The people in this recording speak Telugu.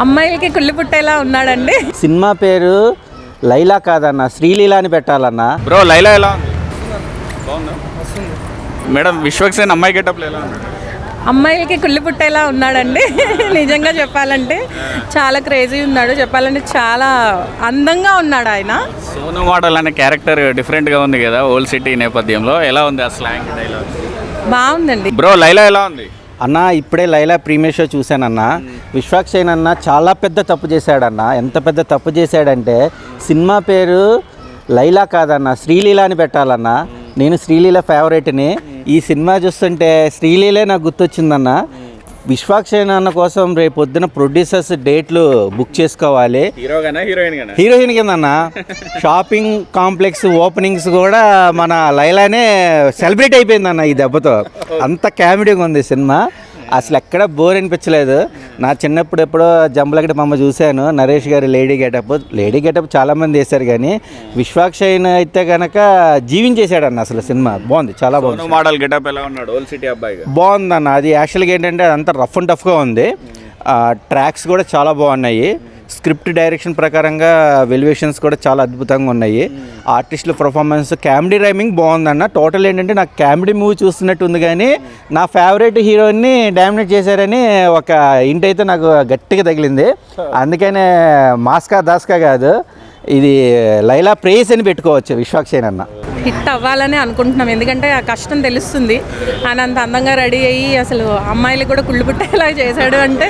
అమ్మాయిలకి కుళ్ళి పుట్టేలా ఉన్నాడండి. సినిమా పేరు లైలా కాదన్న, శ్రీలీల అని పెట్టాలన్నా. బ్రో లైలా ఎలా ఉంది? బాగుందా? మేడం విశ్వక్సేన్ అమ్మాయి గెటప్లో ఎలా ఉంది? అమ్మాయిలకి కుళ్ళి పుట్టేలా ఉన్నాడండి. నిజంగా చెప్పాలంటే చాలా క్రేజీ ఉన్నాడు. చెప్పాలంటే చాలా అందంగా ఉన్నాడు ఆయన. సోను మోడల్ అనే క్యారెక్టర్ డిఫరెంట్గా ఉంది కదా ఓల్డ్ సిటీ నేపథ్యంలో, ఎలా ఉంది ఆ స్లాంగ్ డైలాగ్? బాగుందండి. బ్రో లైలా ఎలా ఉంది? అన్న ఇప్పుడే లైలా ప్రీమియర్ షో చూశానన్న. విశ్వక్సేన్ అన్న చాలా పెద్ద తప్పు చేశాడన్న. ఎంత పెద్ద తప్పు చేశాడంటే సినిమా పేరు లైలా కాదన్న, శ్రీలీల అని పెట్టాలన్న. నేను శ్రీలీల ఫేవరెట్ని. ఈ సినిమా చూస్తుంటే శ్రీలీలే నాకు గుర్తొచ్చిందన్న. విశ్వక్సేన్ అన్న కోసం రేపు పొద్దున ప్రొడ్యూసర్స్ డేట్లు బుక్ చేసుకోవాలి. హీరోయిన్ కిందన్న షాపింగ్ కాంప్లెక్స్ ఓపెనింగ్స్ కూడా మన లైలానే సెలబ్రేట్ అయిపోయిందన్న ఈ దెబ్బతో. అంత కామెడీగా ఉంది సినిమా. అసలు ఎక్కడ బోర్ అనిపించలేదు. నా చిన్నప్పుడు ఎప్పుడో జంబలగడ్డ మమ్మ చూశాను, నరేష్ గారి లేడీ గెటప్ చాలామంది వేశారు, కానీ విశ్వక్సేన్ అయితే కనుక జీవించేశాడన్న. అసలు సినిమా బాగుంది, చాలా బాగుంది. మోడల్ గెటప్ ఎలా ఉన్నాడు ఓల్డ్ సిటీ అబ్బాయి? బాగుందన్న. అది యాక్చువల్గా ఏంటంటే అదంతా రఫ్ అండ్ టఫ్గా ఉంది. ట్రాక్స్ కూడా చాలా బాగున్నాయి. స్క్రిప్ట్ డైరెక్షన్ ప్రకారంగా వెల్యువేషన్స్ కూడా చాలా అద్భుతంగా ఉన్నాయి. ఆర్టిస్టుల పర్ఫార్మెన్స్, కామెడీ రైమింగ్ బాగుందన్న. టోటల్ ఏంటంటే నాకు కామెడీ మూవీ చూస్తున్నట్టు ఉంది, కానీ నా ఫేవరెట్ హీరోయిన్ని డామినేట్ చేశారని ఒక ఇంటి అయితే నాకు గట్టిగా తగిలింది. అందుకనే మాస్కా దాస్కా కాదు, ఇది లైలా ప్రేస్ అని పెట్టుకోవచ్చు విశ్వక్సేన్ అన్న. హిట్ అవ్వాలని అనుకుంటున్నాం, ఎందుకంటే ఆ కష్టం తెలుస్తుంది. ఆయన అంత అందంగా రెడీ అయ్యి అసలు అమ్మాయిలు కూడా కుళ్ళు పుట్టేలా చేశాడు అంటే